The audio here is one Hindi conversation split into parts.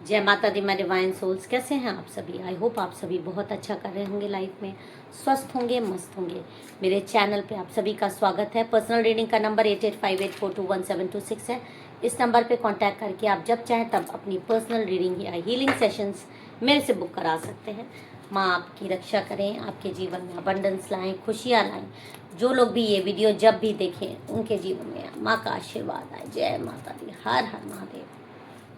जय माता दी, मैं डिवाइन सोल्स। कैसे हैं आप सभी? आई होप आप सभी बहुत अच्छा कर रहे होंगे, लाइफ में स्वस्थ होंगे, मस्त होंगे। मेरे चैनल पे आप सभी का स्वागत है। पर्सनल रीडिंग का नंबर 8858421726 है। इस नंबर पे कांटेक्ट करके आप जब चाहें तब अपनी पर्सनल रीडिंग या हीलिंग सेशंस मेरे से बुक करा सकते हैं। माँ आपकी रक्षा करें, आपके जीवन में अबंडेंस लाएं, खुशियाँ लाएं। जो लोग भी ये वीडियो जब भी देखें उनके जीवन में माँ का आशीर्वाद आए। जय माता दी, हर हर महादेव।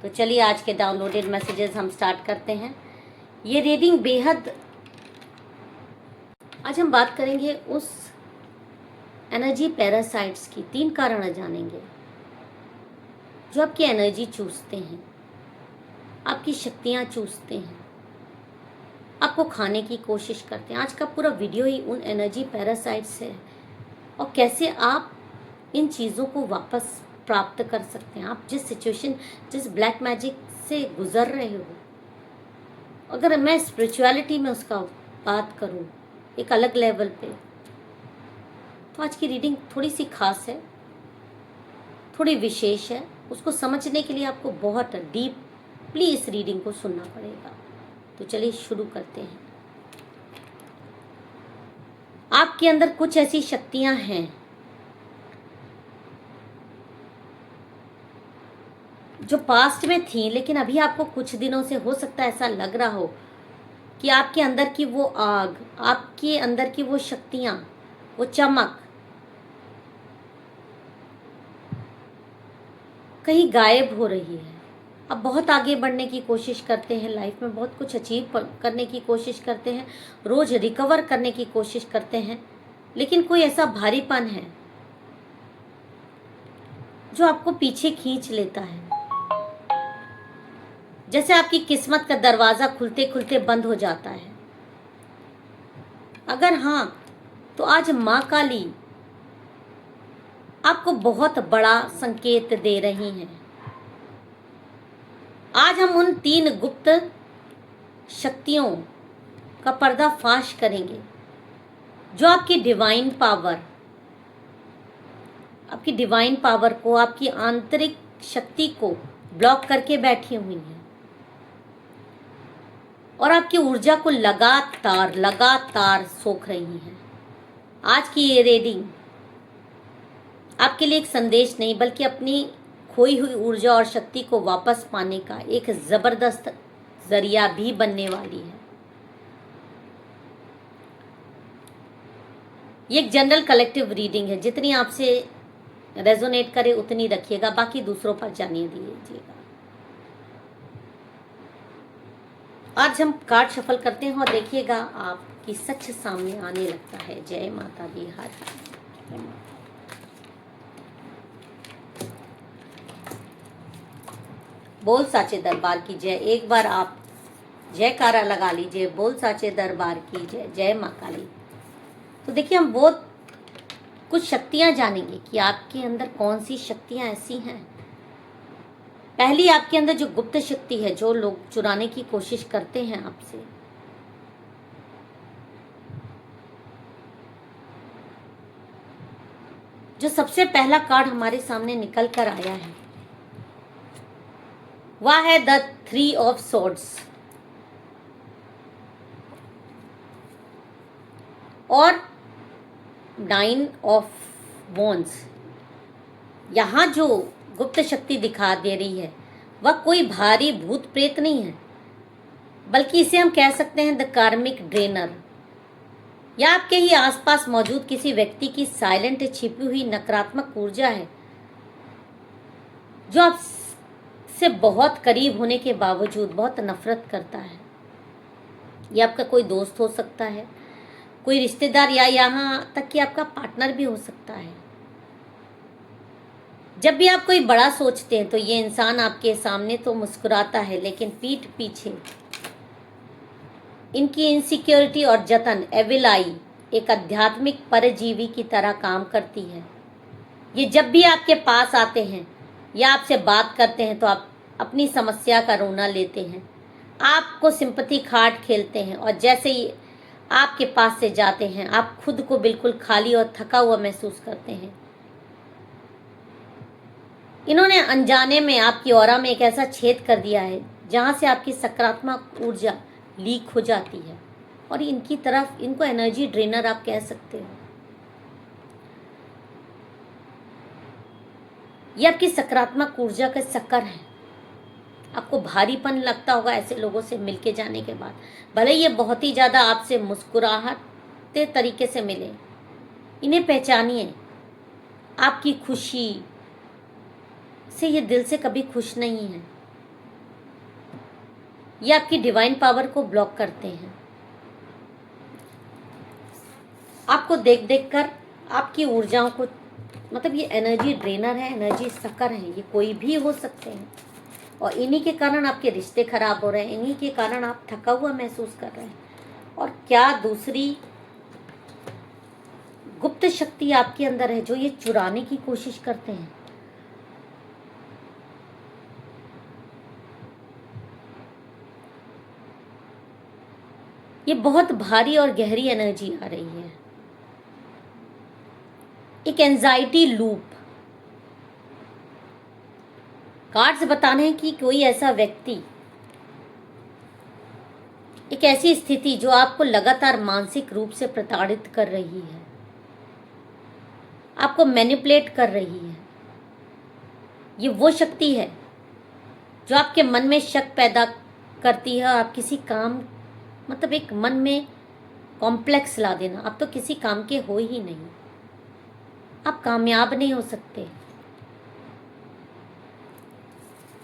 तो चलिए आज के डाउनलोडेड मैसेजेस हम स्टार्ट करते हैं। ये रीडिंग बेहद, आज हम बात करेंगे उस एनर्जी पैरासाइट्स की। 3 कारण जानेंगे जो आपकी एनर्जी चूसते हैं, आपकी शक्तियां चूसते हैं, आपको खाने की कोशिश करते हैं। आज का पूरा वीडियो ही उन एनर्जी पैरासाइट्स है और कैसे आप इन चीज़ों को वापस प्राप्त कर सकते हैं। आप जिस सिचुएशन, जिस ब्लैक मैजिक से गुजर रहे हो, अगर मैं स्पिरिचुअलिटी में उसका बात करूं एक अलग लेवल पे, तो आज की रीडिंग थोड़ी सी खास है, थोड़ी विशेष है। उसको समझने के लिए आपको बहुत डीपली इस रीडिंग को सुनना पड़ेगा। तो चलिए शुरू करते हैं। आपके अंदर कुछ ऐसी शक्तियां हैं जो पास्ट में थी, लेकिन अभी आपको कुछ दिनों से हो सकता है ऐसा लग रहा हो कि आपके अंदर की वो आग, आपके अंदर की वो शक्तियां, वो चमक कहीं गायब हो रही है। आप बहुत आगे बढ़ने की कोशिश करते हैं, लाइफ में बहुत कुछ अचीव करने की कोशिश करते हैं, रोज रिकवर करने की कोशिश करते हैं, लेकिन कोई ऐसा भारीपन है जो आपको पीछे खींच लेता है। जैसे आपकी किस्मत का दरवाजा खुलते खुलते बंद हो जाता है। अगर हाँ, तो आज माँ काली आपको बहुत बड़ा संकेत दे रही हैं। आज हम उन 3 गुप्त शक्तियों का पर्दाफाश करेंगे जो आपकी डिवाइन पावर को, आपकी आंतरिक शक्ति को ब्लॉक करके बैठी हुई हैं और आपकी ऊर्जा को लगातार सोख रही हैं। आज की ये रीडिंग आपके लिए एक संदेश नहीं, बल्कि अपनी खोई हुई ऊर्जा और शक्ति को वापस पाने का एक जबरदस्त जरिया भी बनने वाली है। ये एक जनरल कलेक्टिव रीडिंग है। जितनी आपसे रेजोनेट करे उतनी रखिएगा, बाकी दूसरों पर जाने दीजिएगा। आज हम कार्ड शफल करते हैं और देखिएगा आपकी सच सामने आने लगता है। जय माता दी, हर हर। बोल साचे दरबार की जय। एक बार आप जयकारा लगा लीजिए, बोल साचे दरबार की जय। जय माँ काली। तो देखिए, हम बहुत कुछ शक्तियां जानेंगे कि आपके अंदर कौन सी शक्तियां ऐसी हैं। पहली, आपके अंदर जो गुप्त शक्ति है, जो लोग चुराने की कोशिश करते हैं आपसे, जो सबसे पहला कार्ड हमारे सामने निकल कर आया है, वह है द 3 ऑफ सॉर्ड्स और 9 ऑफ वॉन्ड्स। यहां जो गुप्त शक्ति दिखा दे रही है वह कोई भारी भूत प्रेत नहीं है, बल्कि इसे हम कह सकते हैं द कार्मिक ड्रेनर, या आपके ही आसपास मौजूद किसी व्यक्ति की साइलेंट छिपी हुई नकारात्मक ऊर्जा है जो आपसे बहुत करीब होने के बावजूद बहुत नफरत करता है। यह आपका कोई दोस्त हो सकता है, कोई रिश्तेदार, या यहाँ तक कि आपका पार्टनर भी हो सकता है। जब भी आप कोई बड़ा सोचते हैं तो ये इंसान आपके सामने तो मुस्कुराता है, लेकिन पीठ पीछे इनकी इनसिक्योरिटी और जतन, एविल आई, एक आध्यात्मिक परजीवी की तरह काम करती है। ये जब भी आपके पास आते हैं या आपसे बात करते हैं तो आप अपनी समस्या का रोना लेते हैं, आपको सिंपैथी कार्ड खेलते हैं, और जैसे ही आपके पास से जाते हैं आप खुद को बिल्कुल खाली और थका हुआ महसूस करते हैं। इन्होंने अनजाने में आपकी ऑरा में एक ऐसा छेद कर दिया है जहाँ से आपकी सकारात्मक ऊर्जा लीक हो जाती है, और इनकी तरफ, इनको एनर्जी ड्रेनर आप कह सकते हो। ये आपकी सकारात्मक ऊर्जा का चक्कर है। आपको भारीपन लगता होगा ऐसे लोगों से मिलके जाने के बाद, भले ये बहुत ही ज़्यादा आपसे मुस्कुराहटे तरीके से मिले, इन्हें पहचानिए। आपकी खुशी से ये दिल से कभी खुश नहीं है। ये आपकी डिवाइन पावर को ब्लॉक करते हैं। आपको देख देख कर आपकी ऊर्जाओं को, मतलब ये एनर्जी ड्रेनर है, एनर्जी सकर है, ये कोई भी हो सकते हैं, और इन्हीं के कारण आपके रिश्ते खराब हो रहे हैं, इन्हीं के कारण आप थका हुआ महसूस कर रहे हैं। और क्या दूसरी गुप्त शक्ति आपके अंदर है जो ये चुराने की कोशिश करते हैं। ये बहुत भारी और गहरी एनर्जी आ रही है, एक एंजाइटी लूप। कार्ड्स बताने हैं कि कोई ऐसा व्यक्ति, एक ऐसी स्थिति जो आपको लगातार मानसिक रूप से प्रताड़ित कर रही है, आपको मैनिपुलेट कर रही है। ये वो शक्ति है जो आपके मन में शक पैदा करती है, और आप किसी काम, मतलब एक मन में कॉम्प्लेक्स ला देना, आप तो किसी काम के हो ही नहीं, आप कामयाब नहीं हो सकते।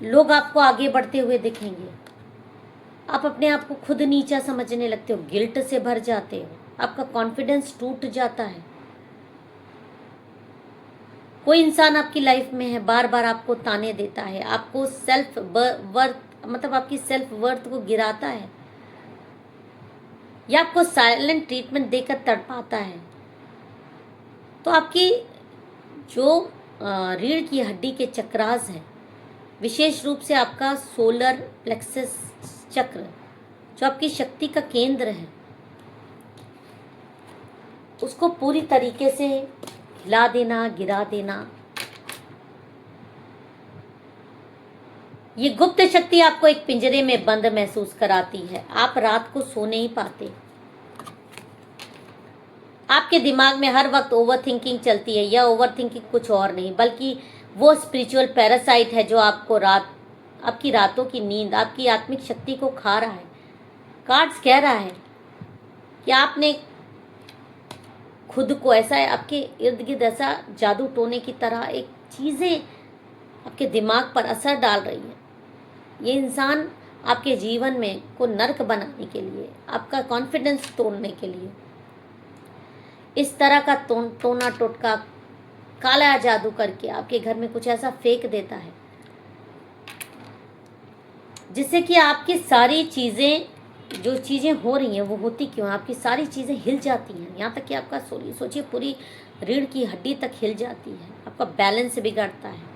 लोग आपको आगे बढ़ते हुए दिखेंगे, आप अपने आप को खुद नीचा समझने लगते हो, गिल्ट से भर जाते हो, आपका कॉन्फिडेंस टूट जाता है। कोई इंसान आपकी लाइफ में है, बार बार आपको ताने देता है, आपको सेल्फ वर्थ, मतलब आपकी सेल्फ वर्थ को गिराता है, या आपको साइलेंट ट्रीटमेंट देकर तड़पाता है। तो आपकी जो रीढ़ की हड्डी के चक्रास है, विशेष रूप से आपका सोलर प्लेक्सस चक्र, जो आपकी शक्ति का केंद्र है, उसको पूरी तरीके से हिला देना, गिरा देना। ये गुप्त शक्ति आपको एक पिंजरे में बंद महसूस कराती है। आप रात को सो नहीं पाते, आपके दिमाग में हर वक्त ओवर थिंकिंग चलती है। यह ओवर थिंकिंग कुछ और नहीं बल्कि वो स्पिरिचुअल पैरासाइट है जो आपको आपकी रातों की नींद, आपकी आत्मिक शक्ति को खा रहा है। कार्ड्स कह रहा है कि आपने खुद को ऐसा, आपके इर्द गिर्द ऐसा जादू टोने की तरह एक चीज़ें आपके दिमाग पर असर डाल रही हैं। ये इंसान आपके जीवन में को नर्क बनाने के लिए, आपका कॉन्फिडेंस तोड़ने के लिए इस तरह का टोना टोटका, काला जादू करके आपके घर में कुछ ऐसा फेंक देता है जिससे कि आपकी सारी चीज़ें, जो चीज़ें हो रही हैं वो होती क्यों, आपकी सारी चीज़ें हिल जाती हैं। यहाँ तक कि आपका सोचिए पूरी रीढ़ की हड्डी तक हिल जाती है, आपका बैलेंस बिगड़ता है।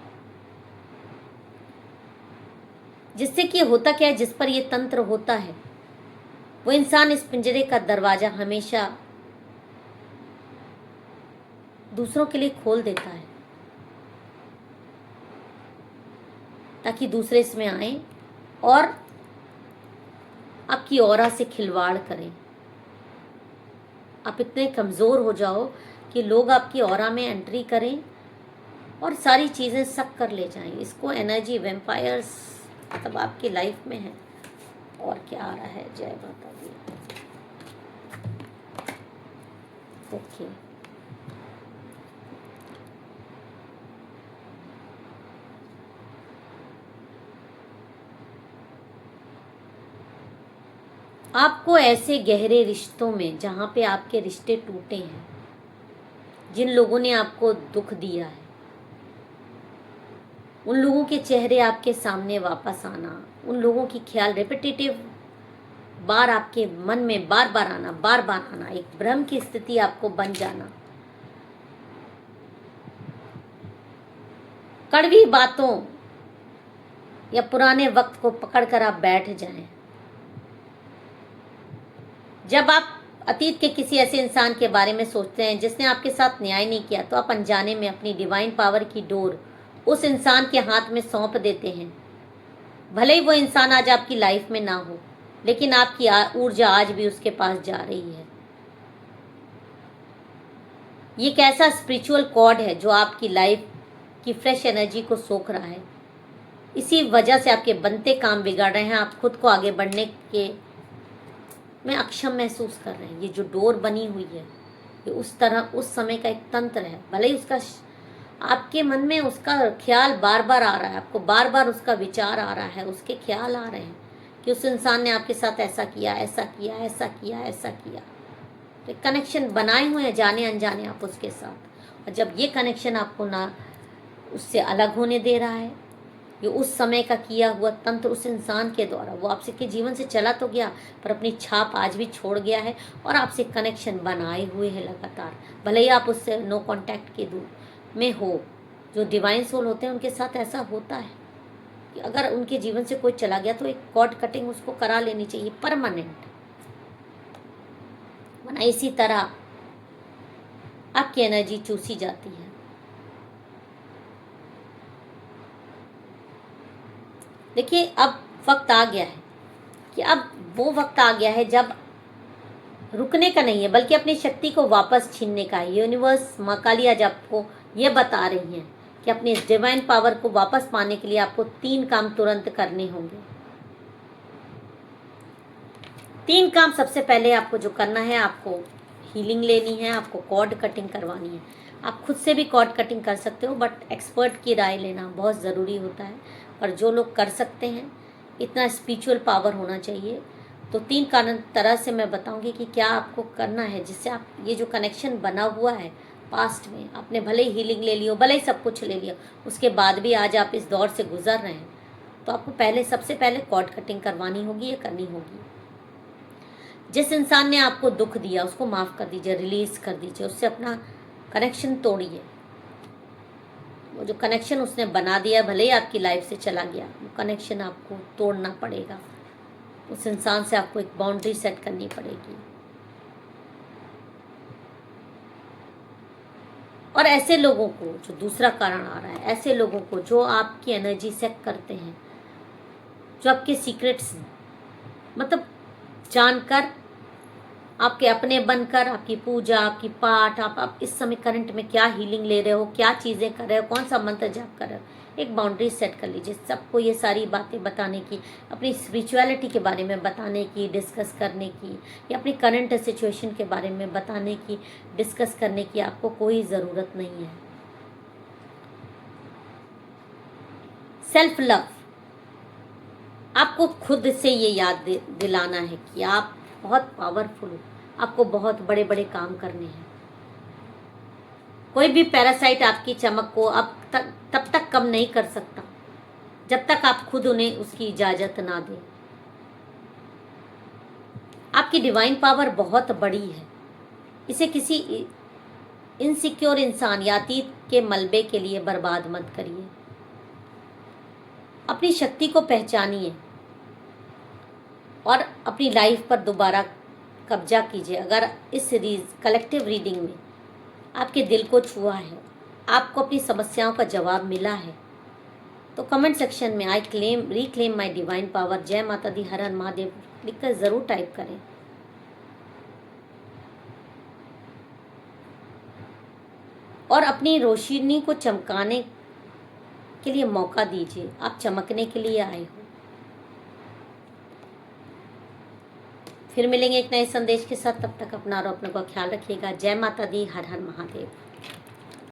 जिससे कि होता क्या है, जिस पर ये तंत्र होता है वो इंसान इस पिंजरे का दरवाज़ा हमेशा दूसरों के लिए खोल देता है ताकि दूसरे इसमें आए और आपकी ऑरा से खिलवाड़ करें। आप इतने कमज़ोर हो जाओ कि लोग आपकी ऑरा में एंट्री करें और सारी चीज़ें सक कर ले जाएं। इसको एनर्जी वैम्पायर्स मतलब आपकी लाइफ में है। और क्या आ रहा है, जय माता दी। ओके, आपको ऐसे गहरे रिश्तों में जहाँ पे आपके रिश्ते टूटे हैं, जिन लोगों ने आपको दुख दिया है, उन लोगों के चेहरे आपके सामने वापस आना, उन लोगों की ख्याल रिपीटेटिव बार आपके मन में बार बार आना, एक भ्रम की स्थिति आपको बन जाना, कड़वी बातों या पुराने वक्त को पकड़कर आप बैठ जाएं। जब आप अतीत के किसी ऐसे इंसान के बारे में सोचते हैं जिसने आपके साथ न्याय नहीं किया, तो आप अनजाने में अपनी डिवाइन पावर की डोर उस इंसान के हाथ में सौंप देते हैं भले ही वो इंसान आज आपकी लाइफ में ना हो, लेकिन आपकी ऊर्जा आज भी उसके पास जा रही है। ये एक ऐसा स्पिरिचुअल कॉर्ड है जो आपकी लाइफ की फ्रेश एनर्जी को सोख रहा है। इसी वजह से आपके बनते काम बिगड़ रहे हैं, आप खुद को आगे बढ़ने के में अक्षम महसूस कर रहे हैं। ये जो डोर बनी हुई है, ये उस तरह उस समय का एक तंत्र है। भले ही उसका आपके मन में उसका ख्याल बार बार आ रहा है, आपको बार बार उसका विचार आ रहा है, उसके ख्याल आ रहे हैं कि उस इंसान ने आपके साथ ऐसा किया, ऐसा किया, ऐसा किया, ऐसा किया। तो कनेक्शन बनाए हुए हैं जाने अनजाने आप उसके साथ, और जब ये कनेक्शन आपको ना उससे अलग होने दे रहा है, ये उस समय का किया हुआ तंत्र उस इंसान के द्वारा, वो आपसे के जीवन से चला तो गया पर अपनी छाप आज भी छोड़ गया है, और आपसे कनेक्शन बनाए हुए है लगातार। भले ही आप उससे नो कांटेक्ट के दूर में हो। जो डिवाइन सोल होते हैं उनके साथ ऐसा होता है कि अगर उनके जीवन से कोई चला गया तो एक कॉर्ड कटिंग उसको करा लेनी चाहिए परमानेंट, वरना इसी तरह आपकी एनर्जी चूसी जाती है। देखिए, अब वक्त आ गया है कि अब वो वक्त आ गया है जब रुकने का नहीं है, बल्कि अपनी शक्ति को वापस छीनने का है। यूनिवर्स, माँ काली आज आपको ये बता रही हैं कि अपनी इस डिवाइन पावर को वापस पाने के लिए आपको 3 काम तुरंत करने होंगे। 3 काम सबसे पहले आपको जो करना है, आपको हीलिंग लेनी है, आपको कॉर्ड कटिंग करवानी है। आप खुद से भी कॉर्ड कटिंग कर सकते हो, बट एक्सपर्ट की राय लेना बहुत ज़रूरी होता है। और जो लोग कर सकते हैं, इतना स्पिरिचुअल पावर होना चाहिए। तो 3 कारण तरह से मैं बताऊंगी कि क्या आपको करना है, जिससे आप ये जो कनेक्शन बना हुआ है पास्ट में, आपने भले ही हीलिंग ले लियो, भले ही सब कुछ ले लिया, उसके बाद भी आज आप इस दौर से गुजर रहे हैं, तो आपको सबसे पहले कॉर्ड कटिंग करवानी होगी, ये करनी होगी। जिस इंसान ने आपको दुख दिया उसको माफ़ कर दीजिए, रिलीज कर दीजिए, उससे अपना कनेक्शन तोड़िए। वो जो कनेक्शन उसने बना दिया, भले ही आपकी लाइफ से चला गया, वो कनेक्शन आपको तोड़ना पड़ेगा। उस इंसान से आपको एक बाउंड्री सेट करनी पड़ेगी। और ऐसे लोगों को, जो दूसरा कारण आ रहा है, ऐसे लोगों को जो आपकी एनर्जी सेक करते हैं, जो आपके सीक्रेट्स मतलब जानकर, आपके अपने बनकर, आपकी पूजा, आपकी पाठ, आप इस समय करंट में क्या हीलिंग ले रहे हो, क्या चीज़ें कर रहे हो, कौन सा मंत्र जाप कर रहे हो, एक बाउंड्री सेट कर लीजिए। सबको ये सारी बातें बताने की, अपनी स्पिरिचुअलिटी के बारे में बताने की, डिस्कस करने की, या अपनी करंट सिचुएशन के बारे में बताने की, डिस्कस करने की आपको कोई ज़रूरत नहीं है। सेल्फ लव, आपको खुद से ये याद दिलाना है कि आप बहुत पावरफुल हो, आपको बहुत बड़े बड़े काम करने हैं। कोई भी पैरासाइट आपकी चमक को अब तब तक कम नहीं कर सकता जब तक आप खुद उन्हें उसकी इजाजत ना दें। आपकी डिवाइन पावर बहुत बड़ी है, इसे किसी इनसिक्योर इंसान या अतीत के मलबे के लिए बर्बाद मत करिए। अपनी शक्ति को पहचानिए और अपनी लाइफ पर दोबारा कब्जा कीजिए। अगर इस कलेक्टिव रीडिंग में आपके दिल को छुआ है, आपको अपनी समस्याओं का जवाब मिला है, तो कमेंट सेक्शन में रिक्लेम माय डिवाइन पावर, जय माता दी, हर हर महादेव लिखकर ज़रूर टाइप करें। और अपनी रोशनी को चमकाने के लिए मौका दीजिए। आप चमकने के लिए आए हो। फिर मिलेंगे एक नए संदेश के साथ, तब तक अपना और अपनों का ख्याल रखिएगा। जय माता दी, हर हर महादेव।